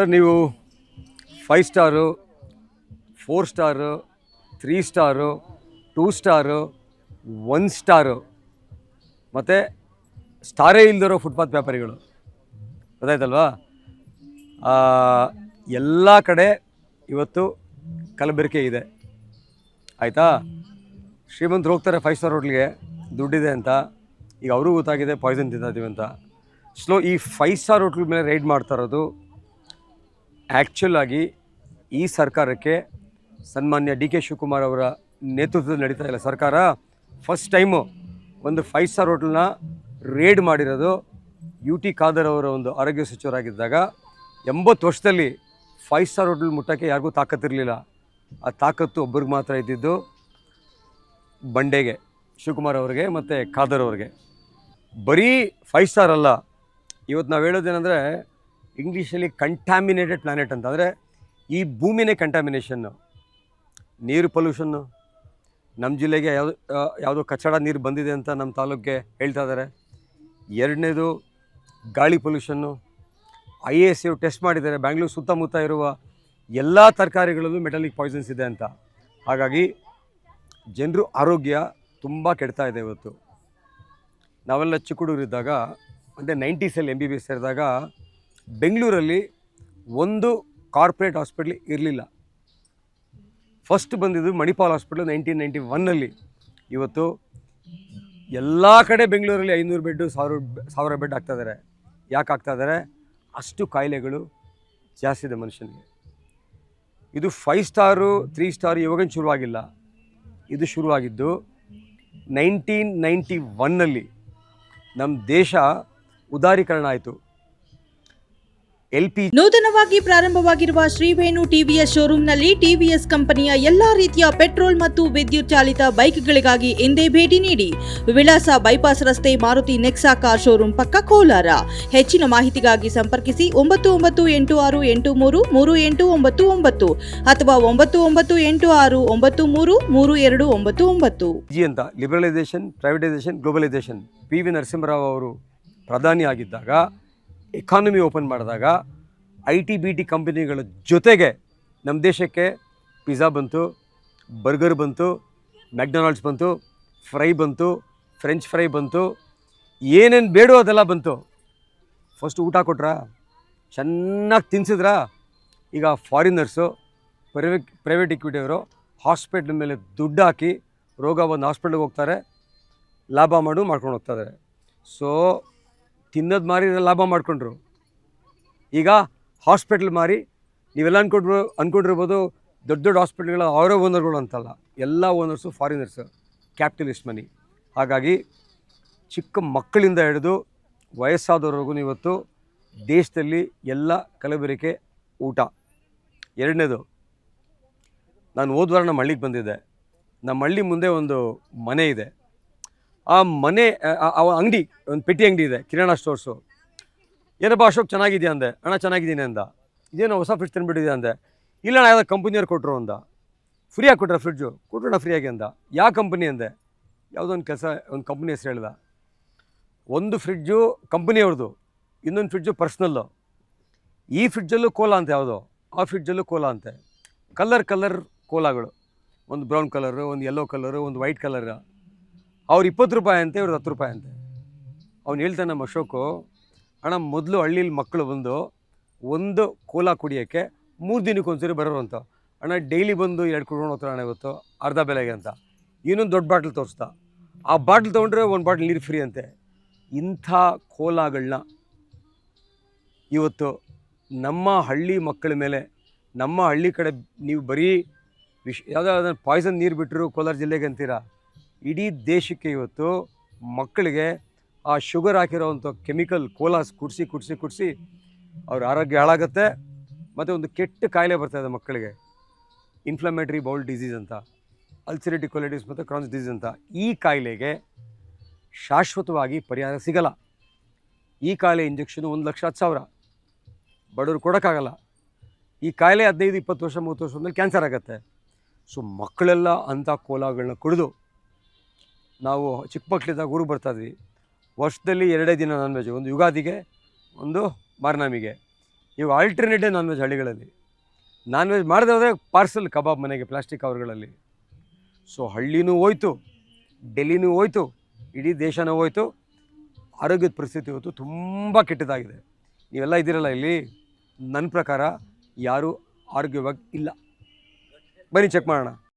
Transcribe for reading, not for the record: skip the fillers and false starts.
Sir, ನೀವು 5 star, 4 star, 3 star, 2 star, 1 star ಮತ್ತು ಸ್ಟಾರೇ ಇಲ್ದಿರೋ ಫುಟ್ಪಾತ್ ವ್ಯಾಪಾರಿಗಳು ಗೊತ್ತಾಯ್ತಲ್ವಾ? ಎಲ್ಲ ಕಡೆ ಇವತ್ತು ಕಲಬೆರಕೆ ಇದೆ. ಆಯಿತಾ? ಶ್ರೀಮಂತರು ಹೋಗ್ತಾರೆ 5 ಸ್ಟಾರ್ ಹೋಟ್ಲಿಗೆ, ದುಡ್ಡಿದೆ ಅಂತ. ಈಗ ಅವ್ರಿಗೂ ಗೊತ್ತಾಗಿದೆ ಪಾಯ್ಸನ್ ತಿಂತಾಯಿದ್ದೀವಿ ಅಂತ. ಈ 5 ಸ್ಟಾರ್ ಹೋಟ್ಲ್ ಮೇಲೆ ರೈಡ್ ಮಾಡ್ತಾ ಇರೋದು ಆ್ಯಕ್ಚುಲ್ ಆಗಿ ಈ ಸರ್ಕಾರಕ್ಕೆ ಸನ್ಮಾನ್ಯ ಡಿ ಕೆ ಶಿವಕುಮಾರ್ ಅವರ ನೇತೃತ್ವದಲ್ಲಿ ನಡೀತಾ ಇಲ್ಲ ಸರ್ಕಾರ. ಫಸ್ಟ್ ಟೈಮು ಒಂದು 5 ಸ್ಟಾರ್ ಹೋಟೆಲ್ನ ರೇಡ್ ಮಾಡಿರೋದು ಯು ಟಿ ಖಾದರ್ ಅವರ ಒಂದು ಆರೋಗ್ಯ ಸಚಿವರಾಗಿದ್ದಾಗ. 80 ವರ್ಷದಲ್ಲಿ 5 ಸ್ಟಾರ್ ಹೋಟೆಲ್ ಮುಟ್ಟೋಕ್ಕೆ ಯಾರಿಗೂ ತಾಕತ್ತಿರಲಿಲ್ಲ. ಆ ತಾಕತ್ತು ಒಬ್ಬರಿಗೆ ಮಾತ್ರ ಇದ್ದಿದ್ದು, ಬಂಡೆಗೆ, ಶಿವಕುಮಾರ್ ಅವರಿಗೆ ಮತ್ತು ಖಾದರ್ ಅವ್ರಿಗೆ. ಬರೀ 5 ಸ್ಟಾರ್ ಅಲ್ಲ, ಇವತ್ತು ನಾವು ಹೇಳೋದೇನೆಂದರೆ ಇಂಗ್ಲೀಷಲ್ಲಿ ಕಂಟ್ಯಾಮಿನೇಟೆಡ್ ಪ್ಲ್ಯಾನೆಟ್ ಅಂತ. ಅಂದರೆ ಈ ಭೂಮಿನೇ ಕಂಟ್ಯಾಮಿನೇಷನ್ನು. ನೀರು ಪೊಲ್ಯೂಷನ್ನು. ನಮ್ಮ ಜಿಲ್ಲೆಗೆ ಯಾವುದೋ ಕಚಡ ನೀರು ಬಂದಿದೆ ಅಂತ ನಮ್ಮ ತಾಲೂಕಿಗೆ ಹೇಳ್ತಾ ಇದ್ದಾರೆ. ಎರಡನೇದು ಗಾಳಿ ಪೊಲ್ಯೂಷನ್ನು. IAS ಟೆಸ್ಟ್ ಮಾಡಿದ್ದಾರೆ, ಬ್ಯಾಂಗ್ಳೂರು ಸುತ್ತಮುತ್ತ ಇರುವ ಎಲ್ಲ ತರಕಾರಿಗಳಲ್ಲೂ ಮೆಟಲಿಕ್ ಪಾಯ್ಸನ್ಸ್ ಇದೆ ಅಂತ. ಹಾಗಾಗಿ ಜನರು ಆರೋಗ್ಯ ತುಂಬ ಕೆಡ್ತಾ ಇದೆ ಇವತ್ತು. ನಾವೆಲ್ಲ ಚಿಕ್ಕ ಹುಡುಗರಿದ್ದಾಗ, ಅಂದರೆ 90ಸಲ್ಲಿ MBBS ಸೇರಿದಾಗ ಬೆಂಗಳೂರಲ್ಲಿ ಒಂದು ಕಾರ್ಪೊರೇಟ್ ಹಾಸ್ಪಿಟ್ಲ್ ಇರಲಿಲ್ಲ. ಫಸ್ಟ್ ಬಂದಿದ್ದು ಮಣಿಪಾಲ್ ಹಾಸ್ಪಿಟ್ಲು 1991ನಲ್ಲಿ. ಇವತ್ತು ಎಲ್ಲ ಕಡೆ ಬೆಂಗಳೂರಲ್ಲಿ 500 ಬೆಡ್ಡು, 1000 ಬೆಡ್ ಆಗ್ತಾಯಿದ್ದಾರೆ. ಯಾಕೆ ಆಗ್ತಾಯಿದ್ದಾರೆ? ಅಷ್ಟು ಕಾಯಿಲೆಗಳು ಜಾಸ್ತಿ ಇದೆ ಮನುಷ್ಯನಿಗೆ. ಇದು 5 ಸ್ಟಾರು 3 ಸ್ಟಾರು ಇವಾಗೇನು ಶುರುವಾಗಿಲ್ಲ. ಇದು ಶುರುವಾಗಿದ್ದು 1991ನಲ್ಲಿ. ನಮ್ಮ ದೇಶ ಉದಾರೀಕರಣ ಆಯಿತು. ನೂತನವಾಗಿ ಪ್ರಾರಂಭವಾಗಿರುವ ಶ್ರೀವೇಣು ಟಿವಿಎಸ್ ಶೋರೂಮ್ನಲ್ಲಿ ಟಿವಿಎಸ್ ಕಂಪನಿಯ ಎಲ್ಲಾ ರೀತಿಯ ಪೆಟ್ರೋಲ್ ಮತ್ತು ವಿದ್ಯುತ್ ಚಾಲಿತ ಬೈಕ್ಗಳಿಗಾಗಿ ಎಂದೇ ಭೇಟಿ ನೀಡಿ. ವಿಳಾಸ ಬೈಪಾಸ್ ರಸ್ತೆ, ಮಾರುತಿ ನೆಕ್ಸಾ ಕಾರ್ ಶೋರೂಮ್ ಪಕ್ಕ, ಕೋಲಾರ. ಹೆಚ್ಚಿನ ಮಾಹಿತಿಗಾಗಿ ಸಂಪರ್ಕಿಸಿ 9986833899 ಅಥವಾ 9986933299. ಜಿ ಅಂತ liberalisation, privatisation, globalisation. PV Narasimha Rao ಅವರು ಪ್ರಧಾನಿ ಆಗಿದ್ದಾಗ, ಎಕಾನಮಿ ಓಪನ್ ಮಾಡಿದಾಗ, IT-BT ಕಂಪನಿಗಳ ಜೊತೆಗೆ ನಮ್ಮ ದೇಶಕ್ಕೆ ಪಿಜ್ಜಾ ಬಂತು, ಬರ್ಗರ್ ಬಂತು, ಮ್ಯಾಕ್ಡೊನಾಲ್ಡ್ಸ್ ಬಂತು, ಫ್ರೈ ಬಂತು, ಫ್ರೆಂಚ್ ಫ್ರೈ ಬಂತು, ಏನೇನು ಬೇಡೋ ಅದೆಲ್ಲ ಬಂತು. ಫಸ್ಟ್ ಊಟ ಕೊಟ್ರಾ, ಚೆನ್ನಾಗಿ ತಿನ್ಸಿದ್ರಾ. ಈಗ ಫಾರಿನರ್ಸು, ಪ್ರೈವೇಟ್ ಇಕ್ವಿಟಿಯವರು ಹಾಸ್ಪಿಟ್ಲ್ ಮೇಲೆ ದುಡ್ಡು ಹಾಕಿ ರೋಗ ಬಂದು ಹಾಸ್ಪಿಟ್ಲಿಗೆ ಹೋಗ್ತಾರೆ, ಲಾಭ ಮಾಡ್ಕೊಂಡು ಹೋಗ್ತಾಯಿದ್ದಾರೆ. ತಿನ್ನೋದು ಮಾರಿ ಲಾಭ ಮಾಡ್ಕೊಂಡ್ರು. ಈಗ ಹಾಸ್ಪಿಟ್ಲ್ ಮಾರಿ ನೀವೆಲ್ಲ ಅಂದ್ಕೊಂಡಿರ್ಬೋದು ದೊಡ್ಡ ದೊಡ್ಡ ಹಾಸ್ಪಿಟ್ಲ್ಗಳ ಅವರೇ ಓನರ್ಗಳು ಅಂತಲ್ಲ, ಎಲ್ಲ ಓನರ್ಸು ಫಾರಿನರ್ಸು, ಕ್ಯಾಪಿಟಲಿಸ್ಟ್ ಮನಿ. ಹಾಗಾಗಿ ಚಿಕ್ಕ ಮಕ್ಕಳಿಂದ ಹಿಡಿದು ವಯಸ್ಸಾದವ್ರಿಗೂ ಇವತ್ತು ದೇಶದಲ್ಲಿ ಎಲ್ಲ ಕಲಬೆರಕೆ ಊಟ. ಎರಡನೇದು, ನಾನು ಹೋದ ವಾರ ನಮ್ಮ ಹಳ್ಳಿಗೆ ಬಂದಿದ್ದೆ. ನಮ್ಮ ಹಳ್ಳಿ ಮುಂದೆ ಒಂದು ಮನೆ ಇದೆ. ಆ ಮನೆ ಅಂಗಡಿ, ಒಂದು ಪೆಟ್ಟಿ ಅಂಗಡಿ ಇದೆ, ಕಿರಾಣ ಸ್ಟೋರ್ಸು. ಏನಪ್ಪ ಅಶೋಕ್ ಚೆನ್ನಾಗಿದೆಯಾ ಅಂದೆ. ಅಣ್ಣ ಚೆನ್ನಾಗಿದ್ದೀನಿ ಅಂದ. ಇದೇನೋ ಹೊಸ ಫ್ರಿಡ್ಜ್ ತಂದುಬಿಟ್ಟಿದೆ ಅಂದೆ. ಇಲ್ಲ ಅಣ್ಣ, ಯಾವುದೋ ಕಂಪನಿಯವ್ರು ಕೊಟ್ಟರು ಅಂದ. ಫ್ರೀಯಾಗಿ ಕೊಟ್ಟರೆ ಫ್ರಿಡ್ಜು? ಕೊಟ್ಟೋಣ ಫ್ರೀಯಾಗಿ ಅಂದ. ಯಾವ ಕಂಪನಿ ಅಂದೆ. ಯಾವುದೋ ಒಂದು ಕಂಪ್ನಿ ಹೆಸರು ಹೇಳ್ದ. ಒಂದು ಫ್ರಿಡ್ಜು ಕಂಪನಿಯವ್ರದ್ದು, ಇನ್ನೊಂದು ಫ್ರಿಡ್ಜು ಪರ್ಸ್ನಲ್ಲು. ಈ ಫ್ರಿಡ್ಜಲ್ಲೂ ಕೋಲಾ ಅಂತ ಯಾವುದೋ, ಆ ಫ್ರಿಡ್ಜಲ್ಲೂ ಕೋಲಾ ಅಂತೆ. ಕಲರ್ ಕೋಲಾಗಳು, ಒಂದು ಬ್ರೌನ್ ಕಲರು, ಒಂದು ಯೆಲ್ಲೋ ಕಲರು, ಒಂದು ವೈಟ್ ಕಲರ್. ಅವ್ರು 20 ರೂಪಾಯಿ ಅಂತೆ, ಇವ್ರದ್ದು 10 ರೂಪಾಯಿ ಅಂತೆ. ಅವ್ನು ಹೇಳ್ತಾನೆ ನಮ್ಮ ಅಶೋಕು, ಅಣ್ಣ ಮೊದಲು ಹಳ್ಳೀಲಿ ಮಕ್ಕಳು ಬಂದು ಒಂದು ಕೋಲಾ ಕುಡಿಯೋಕ್ಕೆ 3 ದಿನಕ್ಕೆ ಒಂದ್ಸರಿ ಬರೋರು ಅಂತ. ಅಣ್ಣ ಡೈಲಿ ಬಂದು 2 ಕುಡ್ಕೊಂಡು ಹೋಗ್ತಾರೆ ಅಣ್ಣ ಇವತ್ತು ಅರ್ಧ ಬೆಲೆಗೆ ಅಂತ. ಇನ್ನೊಂದು ದೊಡ್ಡ ಬಾಟ್ಲ್ ತೋರಿಸ್ತಾ. ಆ ಬಾಟ್ಲ್ ತೊಗೊಂಡ್ರೆ 1 ಬಾಟ್ಲ್ ನೀರು ಫ್ರೀ ಅಂತೆ. ಇಂಥ ಕೋಲಾಗಳನ್ನ ಇವತ್ತು ನಮ್ಮ ಹಳ್ಳಿ ಮಕ್ಕಳ ಮೇಲೆ, ನಮ್ಮ ಹಳ್ಳಿ ಕಡೆ ನೀವು ಬರೀ ಯಾವುದೋ ಪಾಯ್ಸನ್ ನೀರು ಬಿಟ್ಟರು ಕೋಲಾರ ಜಿಲ್ಲೆಗೆ ಅಂತೀರಾ. ಇಡೀ ದೇಶಕ್ಕೆ ಇವತ್ತು ಮಕ್ಕಳಿಗೆ ಆ ಶುಗರ್ ಹಾಕಿರೋವಂಥ ಕೆಮಿಕಲ್ ಕೋಲಾಸ್ ಕುಡಿಸಿ ಅವ್ರ ಆರೋಗ್ಯ ಹಾಳಾಗುತ್ತೆ. ಮತ್ತು ಒಂದು ಕೆಟ್ಟ ಕಾಯಿಲೆ ಬರ್ತಾಯಿದೆ ಮಕ್ಕಳಿಗೆ, ಇನ್ಫ್ಲಮೇಟ್ರಿ ಬೌಲ್ ಡಿಸೀಸ್ ಅಂತ, ಅಲ್ಸರೇಟಿವ್ ಕೊಲೈಟಿಸ್ ಮತ್ತು ಕ್ರಾನ್ಸ್ ಡಿಸೀಸ್ ಅಂತ. ಈ ಕಾಯಿಲೆಗೆ ಶಾಶ್ವತವಾಗಿ ಪರಿಹಾರ ಸಿಗಲ್ಲ. ಈ ಕಾಯಿಲೆ ಇಂಜೆಕ್ಷನು 1,10,000 ಬಡವರು ಕೊಡೋಕ್ಕಾಗಲ್ಲ. ಈ ಕಾಯಿಲೆ 15, 20 ವರ್ಷ, 30 ವರ್ಷ ಮೇಲೆ ಕ್ಯಾನ್ಸರ್ ಆಗುತ್ತೆ. ಮಕ್ಕಳೆಲ್ಲ ಅಂಥ ಕೋಲಾಗಳನ್ನ ಕುಡಿದು, ನಾವು ಚಿಕ್ಕ ಮಕ್ಕಳಿದ್ದಾಗ ಊರಿಗೆ ಬರ್ತಾಯಿದ್ವಿ. ವರ್ಷದಲ್ಲಿ 2 ದಿನ ನಾನ್ ವೆಜ್, ಒಂದು ಯುಗಾದಿಗೆ, ಒಂದು ಮಾರ್ನಾಮಿಗೆ. ಇವಾಗ ಆಲ್ಟರ್ನೇಟಿವ್ ನಾನ್ ವೆಜ್ ಹಳ್ಳಿಗಳಲ್ಲಿ. ನಾನ್ ವೆಜ್ ಮಾಡದೆ ಹೋದರೆ ಪಾರ್ಸಲ್ ಕಬಾಬ್ ಮನೆಗೆ ಪ್ಲಾಸ್ಟಿಕ್ ಕವರ್ಗಳಲ್ಲಿ. ಸೊ ಹಳ್ಳಿನೂ ಹೋಯ್ತು, ಡೆಲ್ಲಿನೂ ಹೋಯ್ತು, ಇಡೀ ದೇಶನೂ ಹೋಯ್ತು. ಆರೋಗ್ಯದ ಪರಿಸ್ಥಿತಿ ಇವತ್ತು ತುಂಬ ಕೆಟ್ಟದಾಗಿದೆ. ನೀವೆಲ್ಲ ಇದ್ದೀರಲ್ಲ ಇಲ್ಲಿ, ನನ್ನ ಪ್ರಕಾರ ಯಾರೂ ಆರೋಗ್ಯವಾಗಿ ಇಲ್ಲ. ಬನ್ನಿ ಚೆಕ್ ಮಾಡೋಣ.